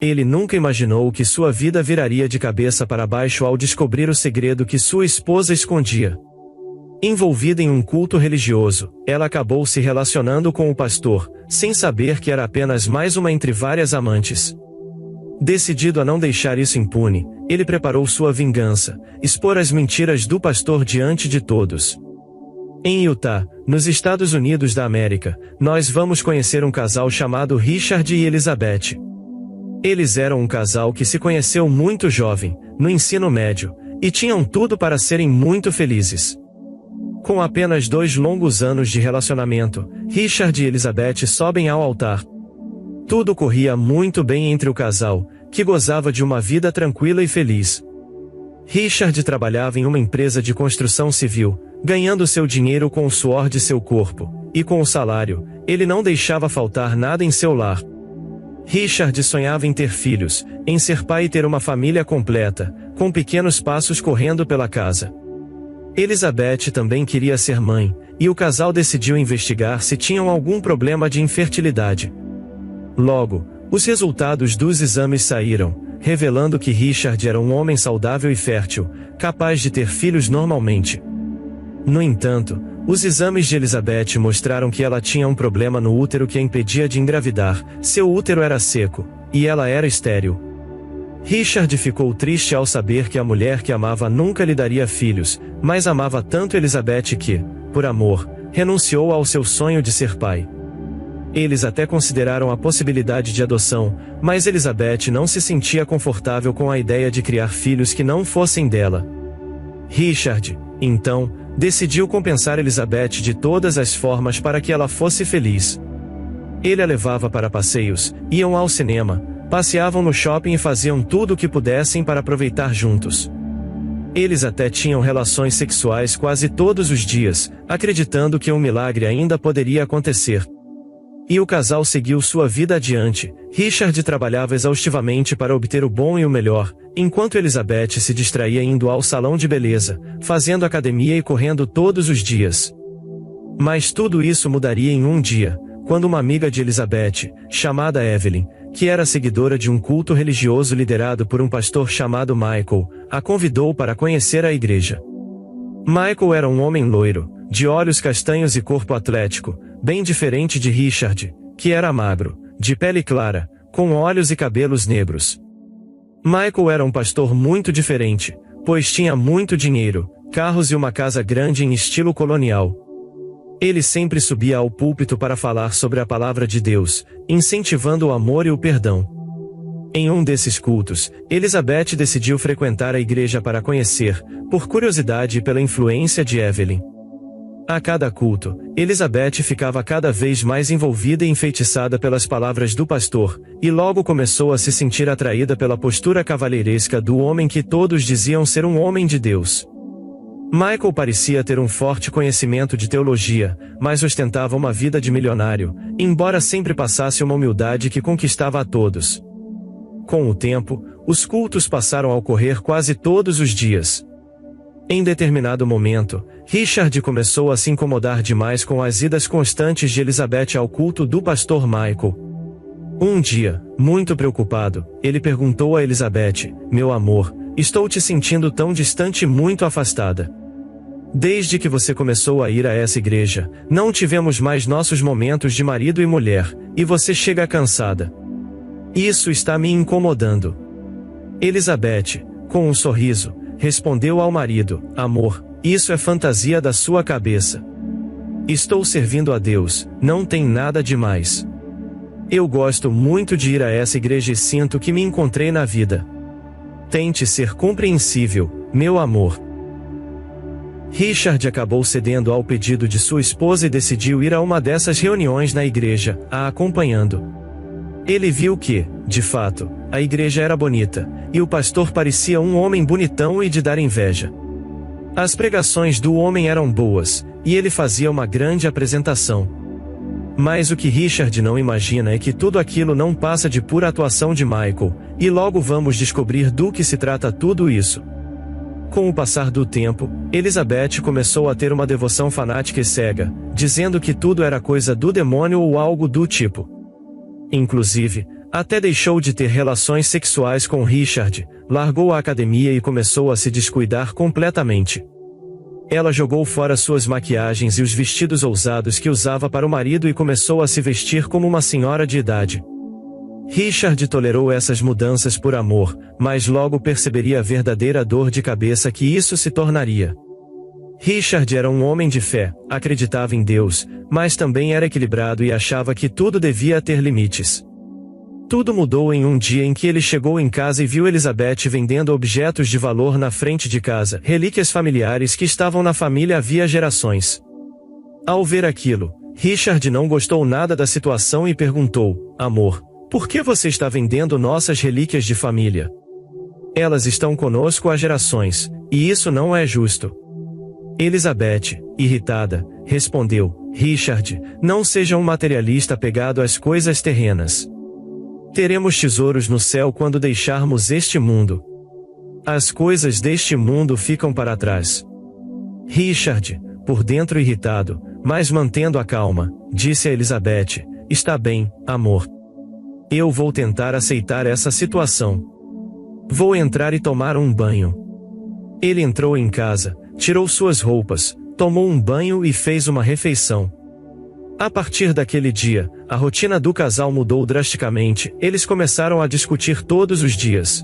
Ele nunca imaginou que sua vida viraria de cabeça para baixo ao descobrir o segredo que sua esposa escondia. Envolvida em um culto religioso, ela acabou se relacionando com o pastor, sem saber que era apenas mais uma entre várias amantes. Decidido a não deixar isso impune, ele preparou sua vingança, expor as mentiras do pastor diante de todos. Em Utah, nos Estados Unidos da América, nós vamos conhecer um casal chamado Richard e Elizabeth. Eles eram um casal que se conheceu muito jovem, no ensino médio, e tinham tudo para serem muito felizes. Com apenas 2 longos anos de relacionamento, Richard e Elizabeth sobem ao altar. Tudo corria muito bem entre o casal, que gozava de uma vida tranquila e feliz. Richard trabalhava em uma empresa de construção civil, ganhando seu dinheiro com o suor de seu corpo, e com o salário, ele não deixava faltar nada em seu lar. Richard sonhava em ter filhos, em ser pai e ter uma família completa, com pequenos passos correndo pela casa. Elizabeth também queria ser mãe, e o casal decidiu investigar se tinham algum problema de infertilidade. Logo, os resultados dos exames saíram, revelando que Richard era um homem saudável e fértil, capaz de ter filhos normalmente. No entanto, os exames de Elizabeth mostraram que ela tinha um problema no útero que a impedia de engravidar, seu útero era seco, e ela era estéril. Richard ficou triste ao saber que a mulher que amava nunca lhe daria filhos, mas amava tanto Elizabeth que, por amor, renunciou ao seu sonho de ser pai. Eles até consideraram a possibilidade de adoção, mas Elizabeth não se sentia confortável com a ideia de criar filhos que não fossem dela. Richard, então, decidiu compensar Elizabeth de todas as formas para que ela fosse feliz. Ele a levava para passeios, iam ao cinema, passeavam no shopping e faziam tudo o que pudessem para aproveitar juntos. Eles até tinham relações sexuais quase todos os dias, acreditando que um milagre ainda poderia acontecer. E o casal seguiu sua vida adiante. Richard trabalhava exaustivamente para obter o bom e o melhor, enquanto Elizabeth se distraía indo ao salão de beleza, fazendo academia e correndo todos os dias. Mas tudo isso mudaria em um dia, quando uma amiga de Elizabeth, chamada Evelyn, que era seguidora de um culto religioso liderado por um pastor chamado Michael, a convidou para conhecer a igreja. Michael era um homem loiro, de olhos castanhos e corpo atlético, bem diferente de Richard, que era magro, de pele clara, com olhos e cabelos negros. Michael era um pastor muito diferente, pois tinha muito dinheiro, carros e uma casa grande em estilo colonial. Ele sempre subia ao púlpito para falar sobre a palavra de Deus, incentivando o amor e o perdão. Em um desses cultos, Elizabeth decidiu frequentar a igreja para conhecer, por curiosidade e pela influência de Evelyn. A cada culto, Elizabeth ficava cada vez mais envolvida e enfeitiçada pelas palavras do pastor, e logo começou a se sentir atraída pela postura cavalheiresca do homem que todos diziam ser um homem de Deus. Michael parecia ter um forte conhecimento de teologia, mas ostentava uma vida de milionário, embora sempre passasse uma humildade que conquistava a todos. Com o tempo, os cultos passaram a ocorrer quase todos os dias. Em determinado momento, Richard começou a se incomodar demais com as idas constantes de Elizabeth ao culto do pastor Michael. Um dia, muito preocupado, ele perguntou a Elizabeth: "Meu amor, estou te sentindo tão distante e muito afastada. Desde que você começou a ir a essa igreja, não tivemos mais nossos momentos de marido e mulher, e você chega cansada. Isso está me incomodando." Elizabeth, com um sorriso, respondeu ao marido: "Amor, isso é fantasia da sua cabeça. Estou servindo a Deus, não tem nada demais. Eu gosto muito de ir a essa igreja e sinto que me encontrei na vida. Tente ser compreensível, meu amor." Richard acabou cedendo ao pedido de sua esposa e decidiu ir a uma dessas reuniões na igreja, a acompanhando. Ele viu que, de fato, a igreja era bonita, e o pastor parecia um homem bonitão e de dar inveja. As pregações do homem eram boas, e ele fazia uma grande apresentação. Mas o que Richard não imagina é que tudo aquilo não passa de pura atuação de Michael, e logo vamos descobrir do que se trata tudo isso. Com o passar do tempo, Elizabeth começou a ter uma devoção fanática e cega, dizendo que tudo era coisa do demônio ou algo do tipo. Inclusive, Até deixou de ter relações sexuais com Richard, largou a academia e começou a se descuidar completamente. Ela jogou fora suas maquiagens e os vestidos ousados que usava para o marido e começou a se vestir como uma senhora de idade. Richard tolerou essas mudanças por amor, mas logo perceberia a verdadeira dor de cabeça que isso se tornaria. Richard era um homem de fé, acreditava em Deus, mas também era equilibrado e achava que tudo devia ter limites. Tudo mudou em um dia em que ele chegou em casa e viu Elizabeth vendendo objetos de valor na frente de casa, relíquias familiares que estavam na família havia gerações. Ao ver aquilo, Richard não gostou nada da situação e perguntou: "Amor, por que você está vendendo nossas relíquias de família? Elas estão conosco há gerações, e isso não é justo." Elizabeth, irritada, respondeu: "Richard, não seja um materialista apegado às coisas terrenas. Teremos tesouros no céu quando deixarmos este mundo. As coisas deste mundo ficam para trás." Richard, por dentro irritado, mas mantendo a calma, disse a Elizabeth: "Está bem, amor. Eu vou tentar aceitar essa situação. Vou entrar e tomar um banho." Ele entrou em casa, tirou suas roupas, tomou um banho e fez uma refeição. A partir daquele dia, a rotina do casal mudou drasticamente, eles começaram a discutir todos os dias.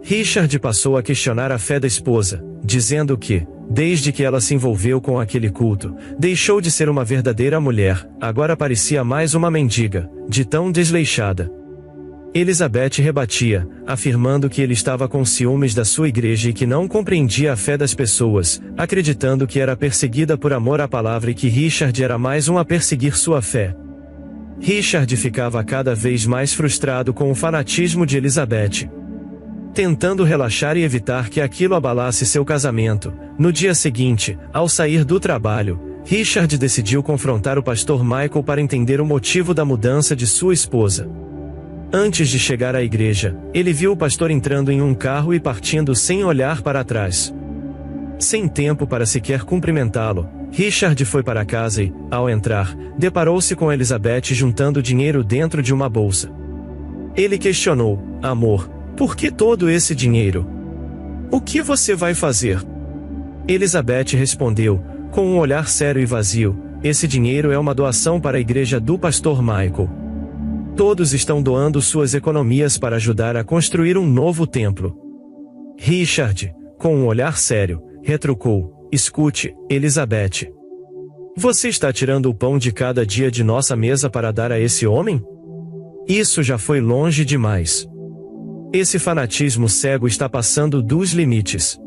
Richard passou a questionar a fé da esposa, dizendo que, desde que ela se envolveu com aquele culto, deixou de ser uma verdadeira mulher, agora parecia mais uma mendiga, de tão desleixada. Elizabeth rebatia, afirmando que ele estava com ciúmes da sua igreja e que não compreendia a fé das pessoas, acreditando que era perseguida por amor à palavra e que Richard era mais um a perseguir sua fé. Richard ficava cada vez mais frustrado com o fanatismo de Elizabeth. Tentando relaxar e evitar que aquilo abalasse seu casamento, no dia seguinte, ao sair do trabalho, Richard decidiu confrontar o pastor Michael para entender o motivo da mudança de sua esposa. Antes de chegar à igreja, ele viu o pastor entrando em um carro e partindo sem olhar para trás. Sem tempo para sequer cumprimentá-lo, Richard foi para casa e, ao entrar, deparou-se com Elizabeth juntando dinheiro dentro de uma bolsa. Ele questionou: "Amor, por que todo esse dinheiro? O que você vai fazer?" Elizabeth respondeu, com um olhar sério e vazio: "Esse dinheiro é uma doação para a igreja do pastor Michael. Todos estão doando suas economias para ajudar a construir um novo templo." Richard, com um olhar sério, retrucou: "Escute, Elizabeth. Você está tirando o pão de cada dia de nossa mesa para dar a esse homem? Isso já foi longe demais. Esse fanatismo cego está passando dos limites."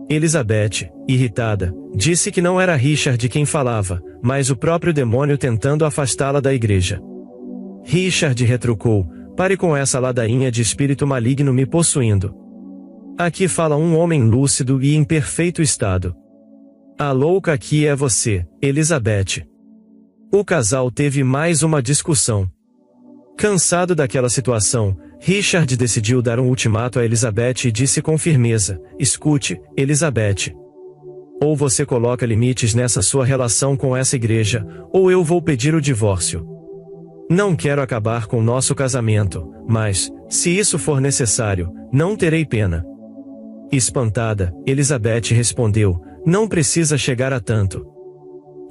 Elizabeth, irritada, disse que não era Richard quem falava, mas o próprio demônio tentando afastá-la da igreja. Richard retrucou: "Pare com essa ladainha de espírito maligno me possuindo. Aqui fala um homem lúcido e em perfeito estado. A louca aqui é você, Elizabeth." O casal teve mais uma discussão. Cansado daquela situação, Richard decidiu dar um ultimato a Elizabeth e disse com firmeza: "Escute, Elizabeth. Ou você coloca limites nessa sua relação com essa igreja, ou eu vou pedir o divórcio. Não quero acabar com nosso casamento, mas, se isso for necessário, não terei pena." Espantada, Elizabeth respondeu: "Não precisa chegar a tanto.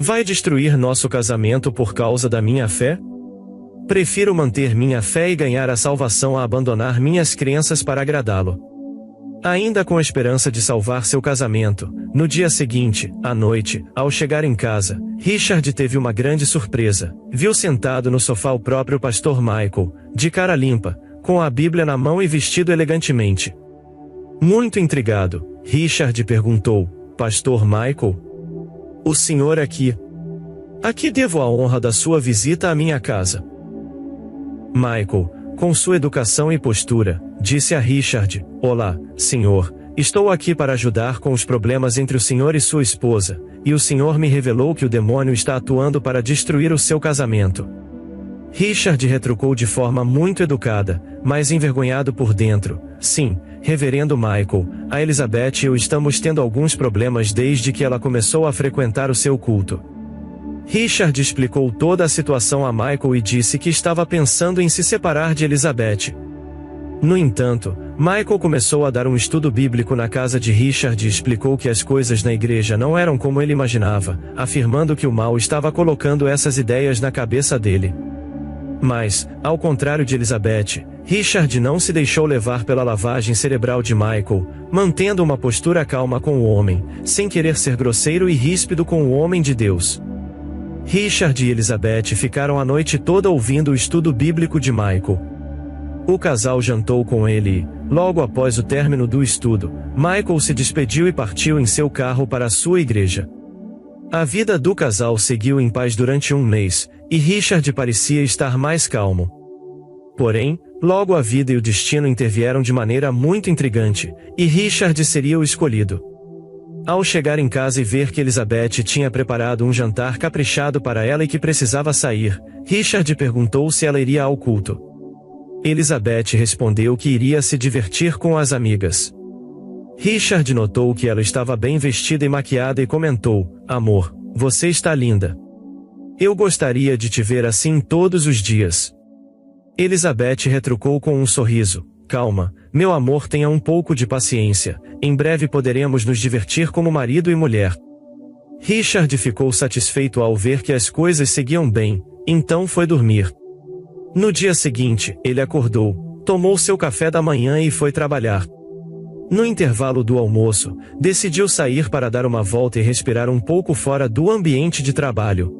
Vai destruir nosso casamento por causa da minha fé? Prefiro manter minha fé e ganhar a salvação a abandonar minhas crenças para agradá-lo." Ainda com a esperança de salvar seu casamento, no dia seguinte, à noite, ao chegar em casa, Richard teve uma grande surpresa. Viu sentado no sofá o próprio pastor Michael, de cara limpa, com a Bíblia na mão e vestido elegantemente. Muito intrigado, Richard perguntou: "Pastor Michael? O senhor aqui? A que devo a honra da sua visita à minha casa?" Michael, com sua educação e postura, disse a Richard: "Olá, senhor. Estou aqui para ajudar com os problemas entre o senhor e sua esposa, e o senhor me revelou que o demônio está atuando para destruir o seu casamento." Richard retrucou de forma muito educada, mas envergonhado por dentro: "Sim, reverendo Michael, a Elizabeth e eu estamos tendo alguns problemas desde que ela começou a frequentar o seu culto. Richard explicou toda a situação a Michael e disse que estava pensando em se separar de Elizabeth. No entanto, Michael começou a dar um estudo bíblico na casa de Richard e explicou que as coisas na igreja não eram como ele imaginava, afirmando que o mal estava colocando essas ideias na cabeça dele. Mas, ao contrário de Elizabeth, Richard não se deixou levar pela lavagem cerebral de Michael, mantendo uma postura calma com o homem, sem querer ser grosseiro e ríspido com o homem de Deus. Richard e Elizabeth ficaram a noite toda ouvindo o estudo bíblico de Michael. O casal jantou com ele e, logo após o término do estudo, Michael se despediu e partiu em seu carro para a sua igreja. A vida do casal seguiu em paz durante um mês, e Richard parecia estar mais calmo. Porém, logo a vida e o destino intervieram de maneira muito intrigante, e Richard seria o escolhido. Ao chegar em casa e ver que Elizabeth tinha preparado um jantar caprichado para ela e que precisava sair, Richard perguntou se ela iria ao culto. Elizabeth respondeu que iria se divertir com as amigas. Richard notou que ela estava bem vestida e maquiada e comentou: "Amor, você está linda. Eu gostaria de te ver assim todos os dias." Elizabeth retrucou com um sorriso: "Calma, meu amor, tenha um pouco de paciência, em breve poderemos nos divertir como marido e mulher." Richard ficou satisfeito ao ver que as coisas seguiam bem, então foi dormir. No dia seguinte, ele acordou, tomou seu café da manhã e foi trabalhar. No intervalo do almoço, decidiu sair para dar uma volta e respirar um pouco fora do ambiente de trabalho.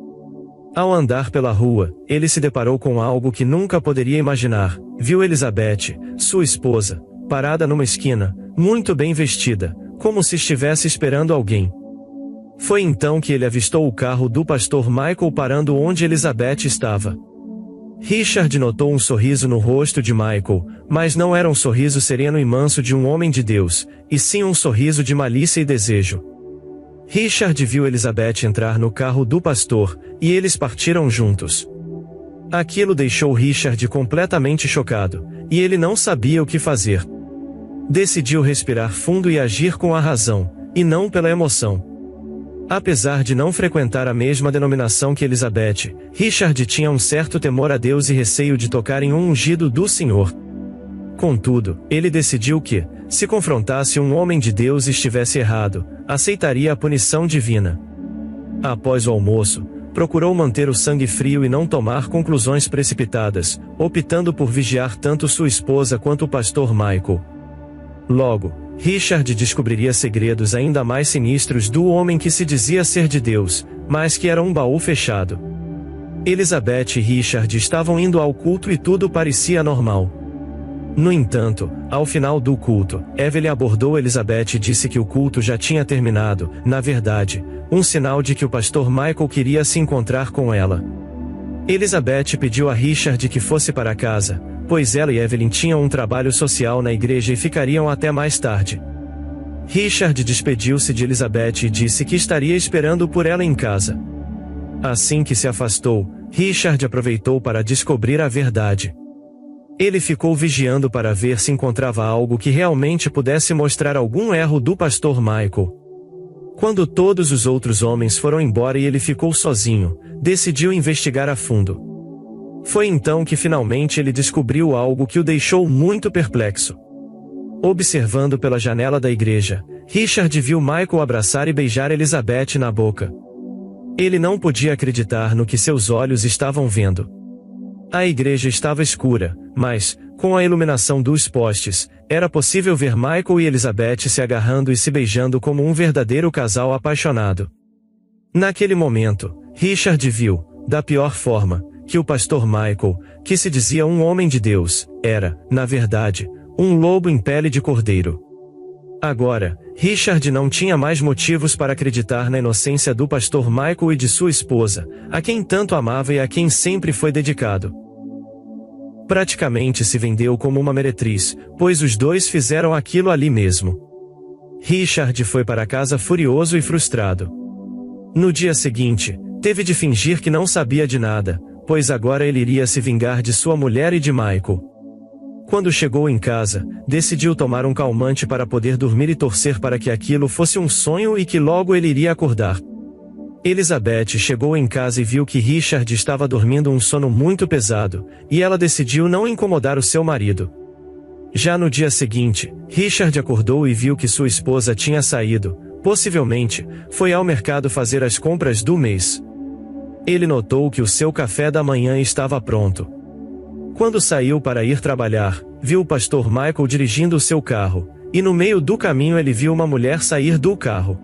Ao andar pela rua, ele se deparou com algo que nunca poderia imaginar. Viu Elizabeth, sua esposa, parada numa esquina, muito bem vestida, como se estivesse esperando alguém. Foi então que ele avistou o carro do pastor Michael parando onde Elizabeth estava. Richard notou um sorriso no rosto de Michael, mas não era um sorriso sereno e manso de um homem de Deus, e sim um sorriso de malícia e desejo. Richard viu Elizabeth entrar no carro do pastor, e eles partiram juntos. Aquilo deixou Richard completamente chocado, e ele não sabia o que fazer. Decidiu respirar fundo e agir com a razão, e não pela emoção. Apesar de não frequentar a mesma denominação que Elizabeth, Richard tinha um certo temor a Deus e receio de tocar em um ungido do Senhor. Contudo, ele decidiu que, se confrontasse um homem de Deus e estivesse errado, aceitaria a punição divina. Após o almoço, procurou manter o sangue frio e não tomar conclusões precipitadas, optando por vigiar tanto sua esposa quanto o pastor Michael. Logo, Richard descobriria segredos ainda mais sinistros do homem que se dizia ser de Deus, mas que era um baú fechado. Elizabeth e Richard estavam indo ao culto e tudo parecia normal. No entanto, ao final do culto, Evelyn abordou Elizabeth e disse que o culto já tinha terminado, na verdade, um sinal de que o pastor Michael queria se encontrar com ela. Elizabeth pediu a Richard que fosse para casa, pois ela e Evelyn tinham um trabalho social na igreja e ficariam até mais tarde. Richard despediu-se de Elizabeth e disse que estaria esperando por ela em casa. Assim que se afastou, Richard aproveitou para descobrir a verdade. Ele ficou vigiando para ver se encontrava algo que realmente pudesse mostrar algum erro do pastor Michael. Quando todos os outros homens foram embora e ele ficou sozinho, decidiu investigar a fundo. Foi então que finalmente ele descobriu algo que o deixou muito perplexo. Observando pela janela da igreja, Richard viu Michael abraçar e beijar Elizabeth na boca. Ele não podia acreditar no que seus olhos estavam vendo. A igreja estava escura, mas, com a iluminação dos postes, era possível ver Michael e Elizabeth se agarrando e se beijando como um verdadeiro casal apaixonado. Naquele momento, Richard viu, da pior forma, que o pastor Michael, que se dizia um homem de Deus, era, na verdade, um lobo em pele de cordeiro. Agora, Richard não tinha mais motivos para acreditar na inocência do pastor Michael e de sua esposa, a quem tanto amava e a quem sempre foi dedicado. Praticamente se vendeu como uma meretriz, pois os dois fizeram aquilo ali mesmo. Richard foi para casa furioso e frustrado. No dia seguinte, teve de fingir que não sabia de nada, pois agora ele iria se vingar de sua mulher e de Michael. Quando chegou em casa, decidiu tomar um calmante para poder dormir e torcer para que aquilo fosse um sonho e que logo ele iria acordar. Elizabeth chegou em casa e viu que Richard estava dormindo um sono muito pesado, e ela decidiu não incomodar o seu marido. Já no dia seguinte, Richard acordou e viu que sua esposa tinha saído, possivelmente, foi ao mercado fazer as compras do mês. Ele notou que o seu café da manhã estava pronto. Quando saiu para ir trabalhar, viu o pastor Michael dirigindo o seu carro, e no meio do caminho ele viu uma mulher sair do carro.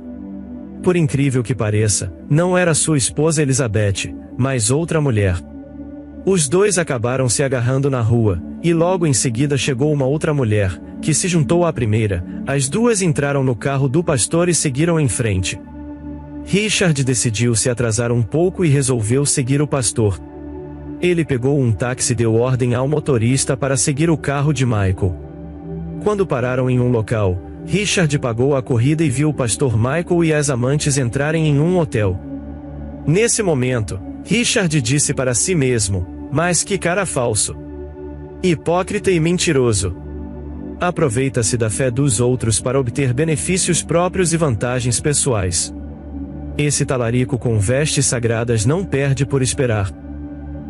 Por incrível que pareça, não era sua esposa Elizabeth, mas outra mulher. Os dois acabaram se agarrando na rua, e logo em seguida chegou uma outra mulher, que se juntou à primeira. As duas entraram no carro do pastor e seguiram em frente. Richard decidiu se atrasar um pouco e resolveu seguir o pastor. Ele pegou um táxi e deu ordem ao motorista para seguir o carro de Michael. Quando pararam em um local, Richard pagou a corrida e viu o pastor Michael e as amantes entrarem em um hotel. Nesse momento, Richard disse para si mesmo: "Mas que cara falso! Hipócrita e mentiroso! Aproveita-se da fé dos outros para obter benefícios próprios e vantagens pessoais. Esse talarico com vestes sagradas não perde por esperar.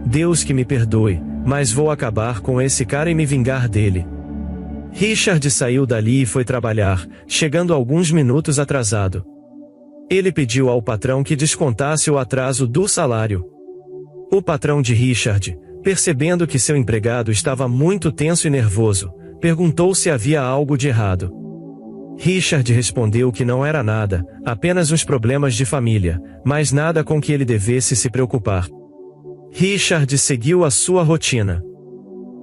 Deus que me perdoe, mas vou acabar com esse cara e me vingar dele." Richard saiu dali e foi trabalhar, chegando alguns minutos atrasado. Ele pediu ao patrão que descontasse o atraso do salário. O patrão de Richard, percebendo que seu empregado estava muito tenso e nervoso, perguntou se havia algo de errado. Richard respondeu que não era nada, apenas uns problemas de família, mas nada com que ele devesse se preocupar. Richard seguiu a sua rotina.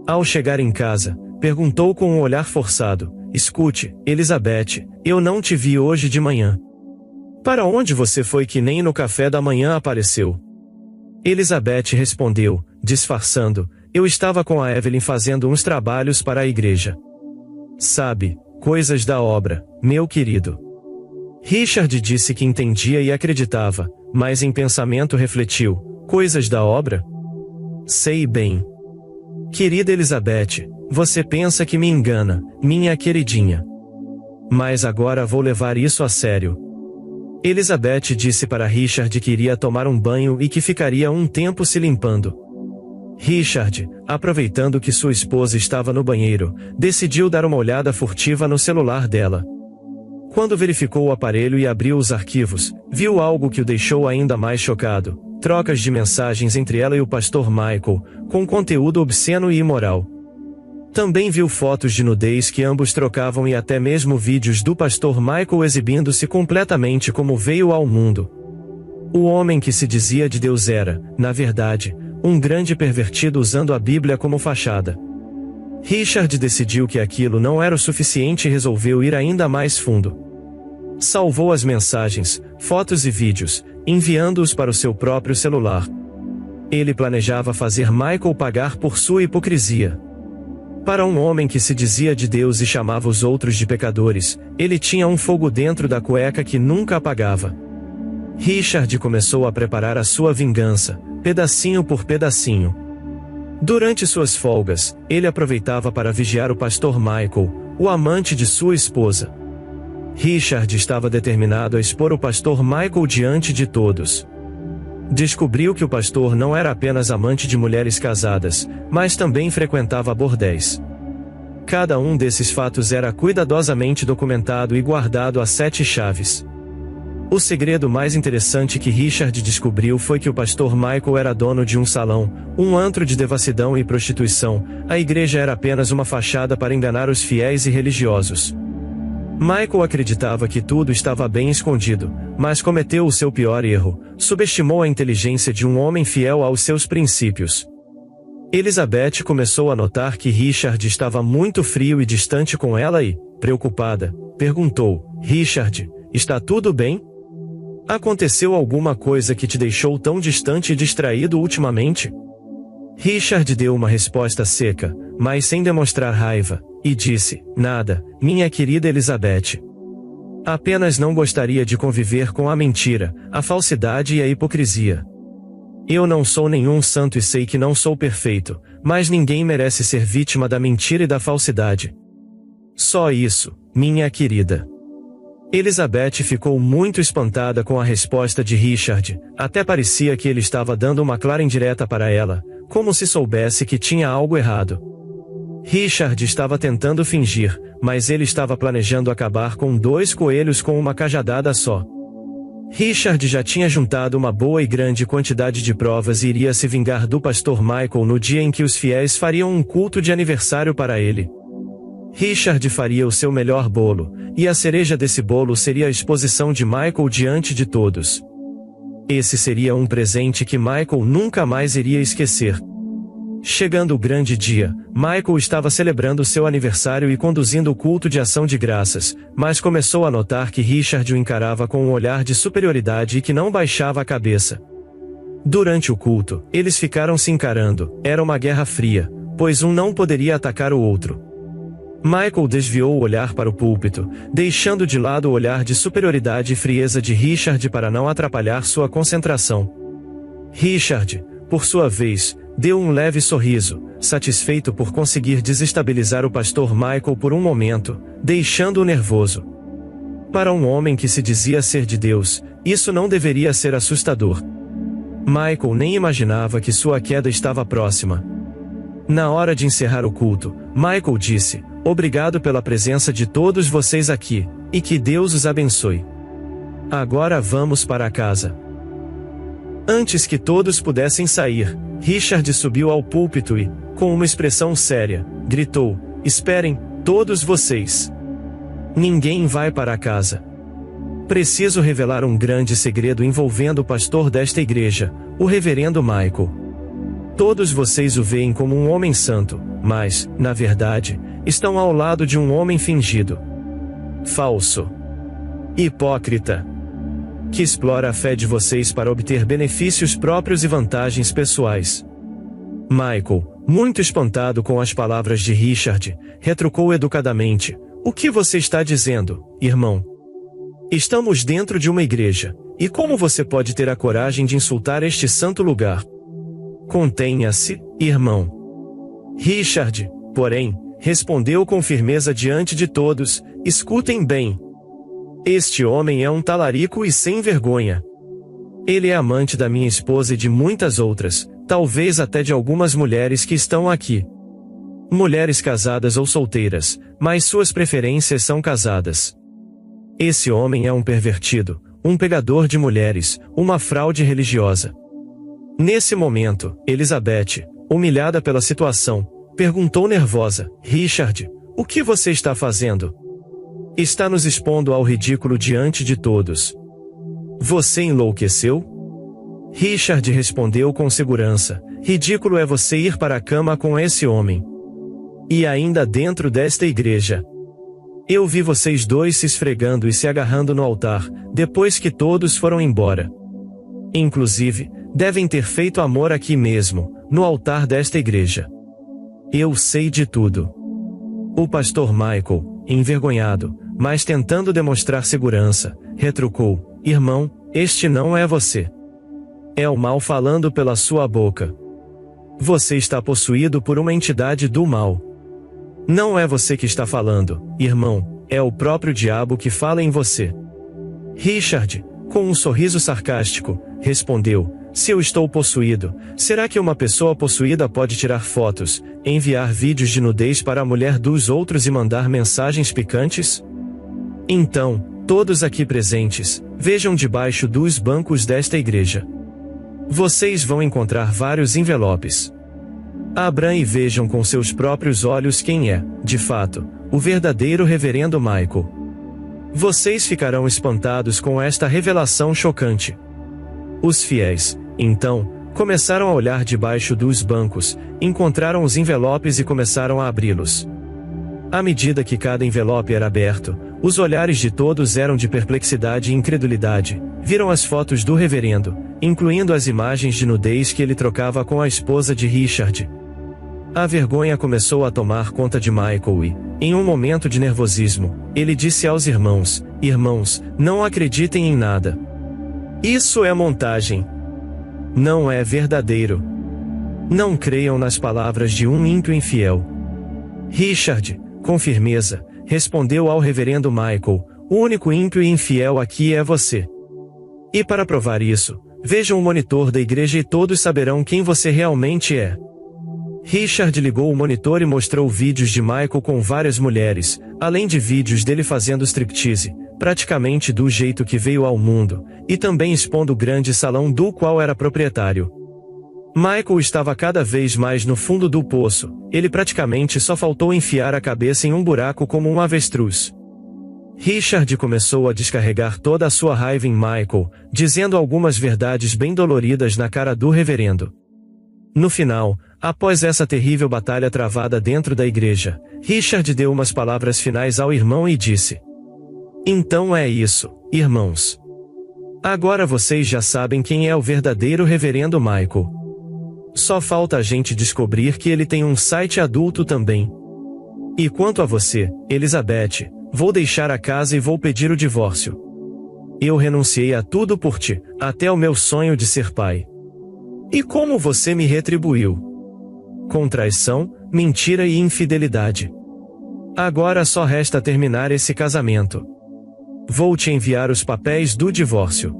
Ao chegar em casa, perguntou com um olhar forçado: "Escute, Elizabeth, eu não te vi hoje de manhã. Para onde você foi que nem no café da manhã apareceu?" Elizabeth respondeu, disfarçando: "Eu estava com a Evelyn fazendo uns trabalhos para a igreja." "Sabe, coisas da obra, meu querido." Richard disse que entendia e acreditava, mas em pensamento refletiu: "Coisas da obra? Sei bem. Querida Elizabeth, você pensa que me engana, minha queridinha. Mas agora vou levar isso a sério." Elizabeth disse para Richard que iria tomar um banho e que ficaria um tempo se limpando. Richard, aproveitando que sua esposa estava no banheiro, decidiu dar uma olhada furtiva no celular dela. Quando verificou o aparelho e abriu os arquivos, viu algo que o deixou ainda mais chocado: trocas de mensagens entre ela e o pastor Michael, com conteúdo obsceno e imoral. Também viu fotos de nudez que ambos trocavam e até mesmo vídeos do pastor Michael exibindo-se completamente como veio ao mundo. O homem que se dizia de Deus era, na verdade, um grande pervertido usando a Bíblia como fachada. Richard decidiu que aquilo não era o suficiente e resolveu ir ainda mais fundo. Salvou as mensagens, fotos e vídeos, enviando-os para o seu próprio celular. Ele planejava fazer Michael pagar por sua hipocrisia. Para um homem que se dizia de Deus e chamava os outros de pecadores, ele tinha um fogo dentro da cueca que nunca apagava. Richard começou a preparar a sua vingança, pedacinho por pedacinho. Durante suas folgas, ele aproveitava para vigiar o pastor Michael, o amante de sua esposa. Richard estava determinado a expor o pastor Michael diante de todos. Descobriu que o pastor não era apenas amante de mulheres casadas, mas também frequentava bordéis. Cada um desses fatos era cuidadosamente documentado e guardado a 7 chaves. O segredo mais interessante que Richard descobriu foi que o pastor Michael era dono de um salão, um antro de devassidão e prostituição. A igreja era apenas uma fachada para enganar os fiéis e religiosos. Michael acreditava que tudo estava bem escondido, mas cometeu o seu pior erro: subestimou a inteligência de um homem fiel aos seus princípios. Elizabeth começou a notar que Richard estava muito frio e distante com ela e, preocupada, perguntou: "Richard, está tudo bem? Aconteceu alguma coisa que te deixou tão distante e distraído ultimamente?" Richard deu uma resposta seca, mas sem demonstrar raiva, e disse: "Nada, minha querida Elizabeth. Apenas não gostaria de conviver com a mentira, a falsidade e a hipocrisia. Eu não sou nenhum santo e sei que não sou perfeito, mas ninguém merece ser vítima da mentira e da falsidade. Só isso, minha querida." Elizabeth ficou muito espantada com a resposta de Richard, até parecia que ele estava dando uma clara indireta para ela, como se soubesse que tinha algo errado. Richard estava tentando fingir, mas ele estava planejando acabar com 2 coelhos com uma cajadada só. Richard já tinha juntado uma boa e grande quantidade de provas e iria se vingar do pastor Michael no dia em que os fiéis fariam um culto de aniversário para ele. Richard faria o seu melhor bolo, e a cereja desse bolo seria a exposição de Michael diante de todos. Esse seria um presente que Michael nunca mais iria esquecer. Chegando o grande dia, Michael estava celebrando seu aniversário e conduzindo o culto de ação de graças, mas começou a notar que Richard o encarava com um olhar de superioridade e que não baixava a cabeça. Durante o culto, eles ficaram se encarando, era uma guerra fria, pois um não poderia atacar o outro. Michael desviou o olhar para o púlpito, deixando de lado o olhar de superioridade e frieza de Richard para não atrapalhar sua concentração. Richard, por sua vez, deu um leve sorriso, satisfeito por conseguir desestabilizar o pastor Michael por um momento, deixando-o nervoso. Para um homem que se dizia ser de Deus, isso não deveria ser assustador. Michael nem imaginava que sua queda estava próxima. Na hora de encerrar o culto, Michael disse: "Obrigado pela presença de todos vocês aqui, e que Deus os abençoe. Agora vamos para casa." Antes que todos pudessem sair, Richard subiu ao púlpito e, com uma expressão séria, gritou: "Esperem, todos vocês. Ninguém vai para casa. Preciso revelar um grande segredo envolvendo o pastor desta igreja, o reverendo Michael. Todos vocês o veem como um homem santo, mas, na verdade, estão ao lado de um homem fingido. Falso. Hipócrita. Que explora a fé de vocês para obter benefícios próprios e vantagens pessoais." Michael, muito espantado com as palavras de Richard, retrucou educadamente: "O que você está dizendo, irmão? Estamos dentro de uma igreja, e como você pode ter a coragem de insultar este santo lugar? Contenha-se, irmão." Richard, porém, respondeu com firmeza diante de todos: "Escutem bem. Este homem é um talarico e sem vergonha. Ele é amante da minha esposa e de muitas outras, talvez até de algumas mulheres que estão aqui. Mulheres casadas ou solteiras, mas suas preferências são casadas. Esse homem é um pervertido, um pegador de mulheres, uma fraude religiosa." Nesse momento, Elizabeth, humilhada pela situação, perguntou nervosa: "Richard, o que você está fazendo? Está nos expondo ao ridículo diante de todos. Você enlouqueceu?" Richard respondeu com segurança: "Ridículo é você ir para a cama com esse homem. E ainda dentro desta igreja. Eu vi vocês dois se esfregando e se agarrando no altar, depois que todos foram embora. Inclusive, devem ter feito amor aqui mesmo, no altar desta igreja. Eu sei de tudo." O pastor Michael, envergonhado, mas tentando demonstrar segurança, retrucou: "Irmão, este não é você. É o mal falando pela sua boca. Você está possuído por uma entidade do mal. Não é você que está falando, irmão, é o próprio diabo que fala em você." Richard, com um sorriso sarcástico, respondeu: "Se eu estou possuído, será que uma pessoa possuída pode tirar fotos, enviar vídeos de nudez para a mulher dos outros e mandar mensagens picantes? Então, todos aqui presentes, vejam debaixo dos bancos desta igreja. Vocês vão encontrar vários envelopes. Abram e vejam com seus próprios olhos quem é, de fato, o verdadeiro reverendo Michael. Vocês ficarão espantados com esta revelação chocante." Os fiéis, então, começaram a olhar debaixo dos bancos, encontraram os envelopes e começaram a abri-los. À medida que cada envelope era aberto, os olhares de todos eram de perplexidade e incredulidade. Viram as fotos do reverendo, incluindo as imagens de nudez que ele trocava com a esposa de Richard. A vergonha começou a tomar conta de Michael e, em um momento de nervosismo, ele disse aos irmãos: "Irmãos, não acreditem em nada. Isso é montagem. Não é verdadeiro. Não creiam nas palavras de um ímpio infiel." Richard, com firmeza, respondeu ao reverendo Michael: O único ímpio e infiel aqui é você. E para provar isso, vejam o monitor da igreja e todos saberão quem você realmente é. Richard ligou o monitor e mostrou vídeos de Michael com várias mulheres, além de vídeos dele fazendo striptease, praticamente do jeito que veio ao mundo, e também expondo o grande salão do qual era proprietário. Michael estava cada vez mais no fundo do poço, ele praticamente só faltou enfiar a cabeça em um buraco como um avestruz. Richard começou a descarregar toda a sua raiva em Michael, dizendo algumas verdades bem doloridas na cara do reverendo. No final, após essa terrível batalha travada dentro da igreja, Richard deu umas palavras finais ao irmão e disse: "Então é isso, irmãos. Agora vocês já sabem quem é o verdadeiro reverendo Michael. Só falta a gente descobrir que ele tem um site adulto também. E quanto a você, Elizabeth, vou deixar a casa e vou pedir o divórcio. Eu renunciei a tudo por ti, até o meu sonho de ser pai. E como você me retribuiu? Com traição, mentira e infidelidade. Agora só resta terminar esse casamento. Vou te enviar os papéis do divórcio.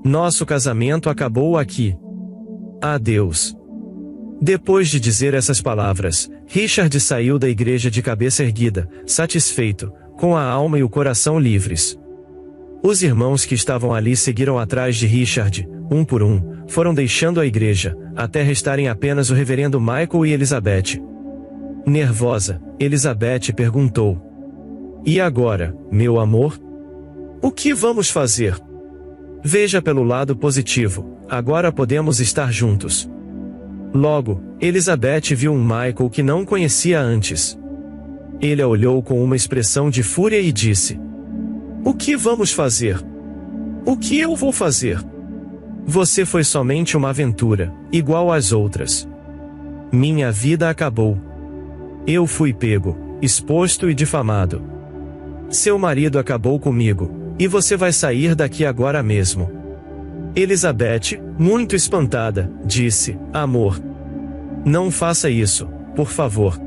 Nosso casamento acabou aqui. Adeus." Depois de dizer essas palavras, Richard saiu da igreja de cabeça erguida, satisfeito, com a alma e o coração livres. Os irmãos que estavam ali seguiram atrás de Richard, um por um, foram deixando a igreja, até restarem apenas o reverendo Michael e Elizabeth. Nervosa, Elizabeth perguntou: "E agora, meu amor? O que vamos fazer?" "Veja pelo lado positivo, agora podemos estar juntos." Logo, Elizabeth viu um Michael que não conhecia antes. Ele a olhou com uma expressão de fúria e disse: "O que vamos fazer? O que eu vou fazer? Você foi somente uma aventura, igual às outras. Minha vida acabou. Eu fui pego, exposto e difamado. Seu marido acabou comigo, e você vai sair daqui agora mesmo." Elizabeth, muito espantada, disse: "Amor, não faça isso, por favor.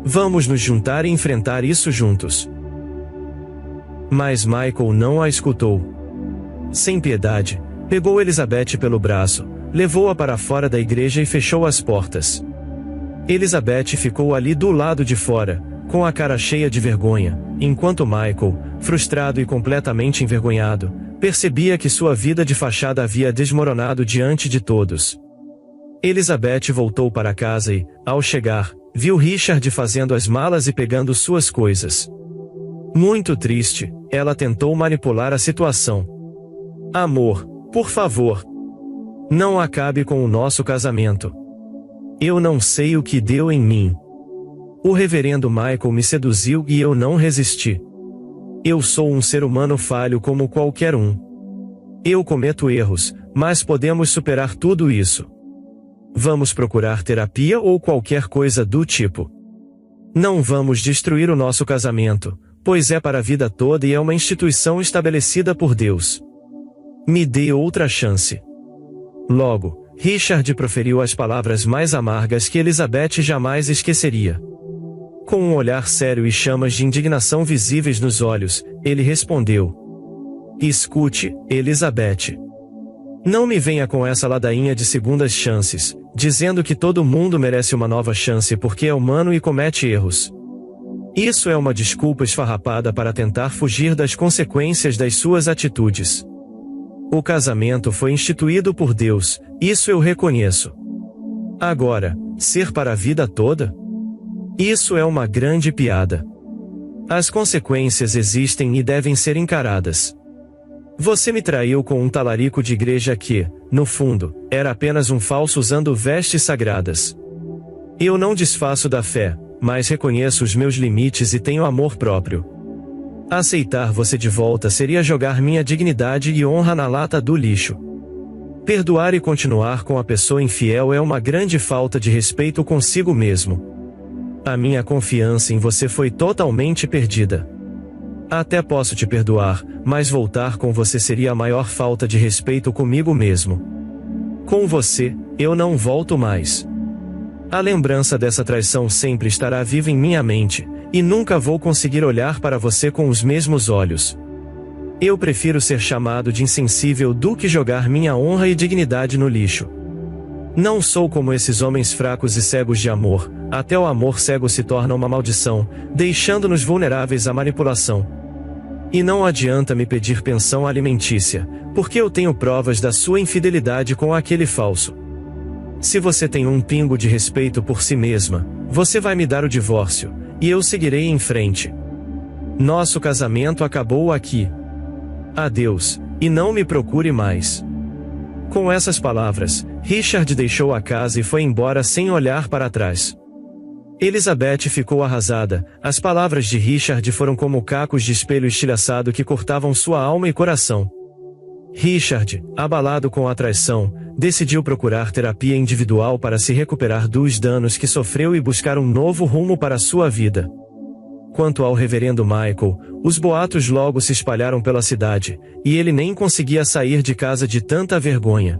Vamos nos juntar e enfrentar isso juntos." Mas Michael não a escutou. Sem piedade, pegou Elizabeth pelo braço, levou-a para fora da igreja e fechou as portas. Elizabeth ficou ali do lado de fora, com a cara cheia de vergonha, enquanto Michael, frustrado e completamente envergonhado, percebia que sua vida de fachada havia desmoronado diante de todos. Elizabeth voltou para casa e, ao chegar, viu Richard fazendo as malas e pegando suas coisas. Muito triste, ela tentou manipular a situação. "Amor, por favor. Não acabe com o nosso casamento. Eu não sei o que deu em mim. O reverendo Michael me seduziu e eu não resisti. Eu sou um ser humano falho como qualquer um. Eu cometo erros, mas podemos superar tudo isso. Vamos procurar terapia ou qualquer coisa do tipo. Não vamos destruir o nosso casamento, pois é para a vida toda e é uma instituição estabelecida por Deus. Me dê outra chance." Logo, Richard proferiu as palavras mais amargas que Elizabeth jamais esqueceria. Com um olhar sério e chamas de indignação visíveis nos olhos, ele respondeu: "Escute, Elizabeth. Não me venha com essa ladainha de segundas chances, dizendo que todo mundo merece uma nova chance porque é humano e comete erros. Isso é uma desculpa esfarrapada para tentar fugir das consequências das suas atitudes. O casamento foi instituído por Deus, isso eu reconheço. Agora, ser para a vida toda? Isso é uma grande piada. As consequências existem e devem ser encaradas. Você me traiu com um talarico de igreja que, no fundo, era apenas um falso usando vestes sagradas. Eu não desfaço da fé, mas reconheço os meus limites e tenho amor próprio. Aceitar você de volta seria jogar minha dignidade e honra na lata do lixo. Perdoar e continuar com a pessoa infiel é uma grande falta de respeito consigo mesmo. A minha confiança em você foi totalmente perdida. Até posso te perdoar, mas voltar com você seria a maior falta de respeito comigo mesmo. Com você, eu não volto mais. A lembrança dessa traição sempre estará viva em minha mente, E nunca vou conseguir olhar para você com os mesmos olhos. Eu prefiro ser chamado de insensível do que jogar minha honra e dignidade no lixo. Não sou como esses homens fracos e cegos de amor, até o amor cego se torna uma maldição, deixando-nos vulneráveis à manipulação. E não adianta me pedir pensão alimentícia, porque eu tenho provas da sua infidelidade com aquele falso. Se você tem um pingo de respeito por si mesma, você vai me dar o divórcio, e eu seguirei em frente. Nosso casamento acabou aqui. Adeus, e não me procure mais. Com essas palavras, Richard deixou a casa e foi embora sem olhar para trás. Elizabeth ficou arrasada. As palavras de Richard foram como cacos de espelho estilhaçado que cortavam sua alma e coração. Richard, abalado com a traição, decidiu procurar terapia individual para se recuperar dos danos que sofreu e buscar um novo rumo para sua vida. Quanto ao reverendo Michael, os boatos logo se espalharam pela cidade, e ele nem conseguia sair de casa de tanta vergonha.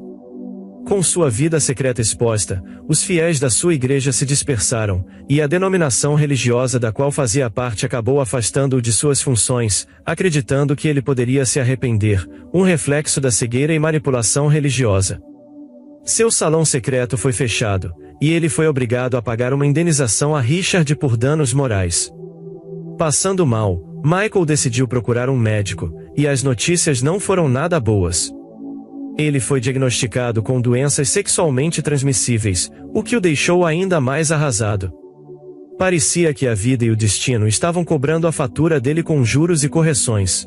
Com sua vida secreta exposta, os fiéis da sua igreja se dispersaram, e a denominação religiosa da qual fazia parte acabou afastando-o de suas funções, acreditando que ele poderia se arrepender, um reflexo da cegueira e manipulação religiosa. Seu salão secreto foi fechado, e ele foi obrigado a pagar uma indenização a Richard por danos morais. Passando mal, Michael decidiu procurar um médico, e as notícias não foram nada boas. Ele foi diagnosticado com doenças sexualmente transmissíveis, o que o deixou ainda mais arrasado. Parecia que a vida e o destino estavam cobrando a fatura dele com juros e correções.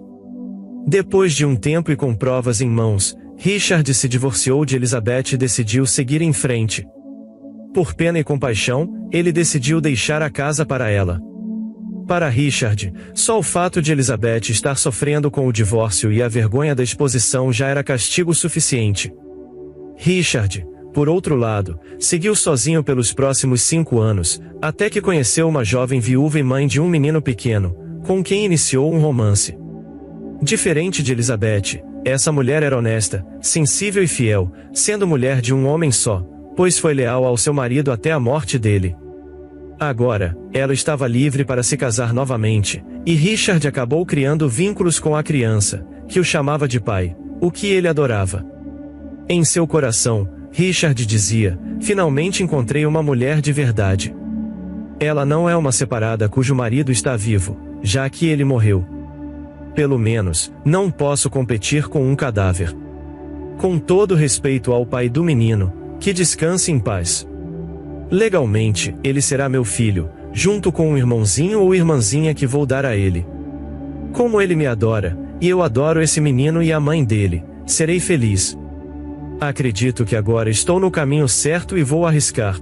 Depois de um tempo e com provas em mãos, Richard se divorciou de Elizabeth e decidiu seguir em frente. Por pena e compaixão, ele decidiu deixar a casa para ela. Para Richard, só o fato de Elizabeth estar sofrendo com o divórcio e a vergonha da exposição já era castigo suficiente. Richard, por outro lado, seguiu sozinho pelos próximos 5 anos, até que conheceu uma jovem viúva e mãe de um menino pequeno, com quem iniciou um romance. Diferente de Elizabeth, essa mulher era honesta, sensível e fiel, sendo mulher de um homem só, pois foi leal ao seu marido até a morte dele. Agora, ela estava livre para se casar novamente, e Richard acabou criando vínculos com a criança, que o chamava de pai, o que ele adorava. Em seu coração, Richard dizia: finalmente encontrei uma mulher de verdade. Ela não é uma separada cujo marido está vivo, já que ele morreu. Pelo menos, não posso competir com um cadáver. Com todo respeito ao pai do menino, que descanse em paz. Legalmente, ele será meu filho, junto com um irmãozinho ou irmãzinha que vou dar a ele. Como ele me adora, e eu adoro esse menino e a mãe dele, serei feliz. Acredito que agora estou no caminho certo e vou arriscar.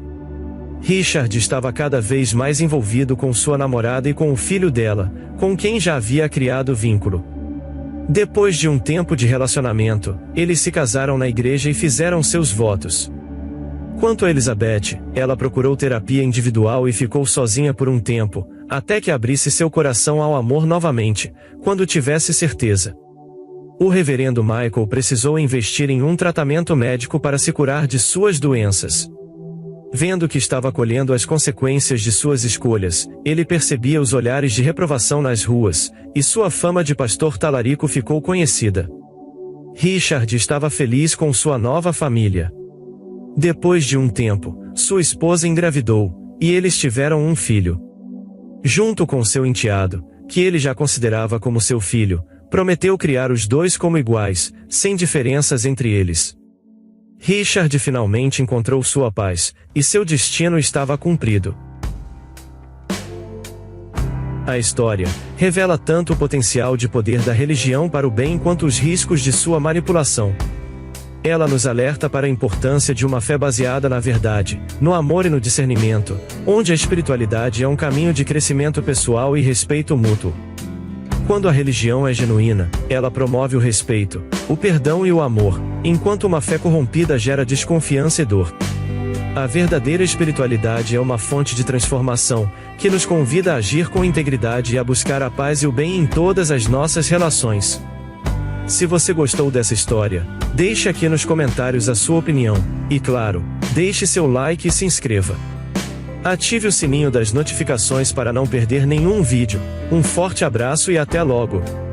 Richard estava cada vez mais envolvido com sua namorada e com o filho dela, com quem já havia criado vínculo. Depois de um tempo de relacionamento, eles se casaram na igreja e fizeram seus votos. Quanto a Elizabeth, ela procurou terapia individual e ficou sozinha por um tempo, até que abrisse seu coração ao amor novamente, quando tivesse certeza. O reverendo Michael precisou investir em um tratamento médico para se curar de suas doenças. Vendo que estava colhendo as consequências de suas escolhas, ele percebia os olhares de reprovação nas ruas, e sua fama de pastor talarico ficou conhecida. Richard estava feliz com sua nova família. Depois de um tempo, sua esposa engravidou, e eles tiveram um filho. Junto com seu enteado, que ele já considerava como seu filho, prometeu criar os dois como iguais, sem diferenças entre eles. Richard finalmente encontrou sua paz, e seu destino estava cumprido. A história revela tanto o potencial de poder da religião para o bem quanto os riscos de sua manipulação. Ela nos alerta para a importância de uma fé baseada na verdade, no amor e no discernimento, onde a espiritualidade é um caminho de crescimento pessoal e respeito mútuo. Quando a religião é genuína, ela promove o respeito, o perdão e o amor, enquanto uma fé corrompida gera desconfiança e dor. A verdadeira espiritualidade é uma fonte de transformação, que nos convida a agir com integridade e a buscar a paz e o bem em todas as nossas relações. Se você gostou dessa história, deixe aqui nos comentários a sua opinião, e claro, deixe seu like e se inscreva. Ative o sininho das notificações para não perder nenhum vídeo. Um forte abraço e até logo!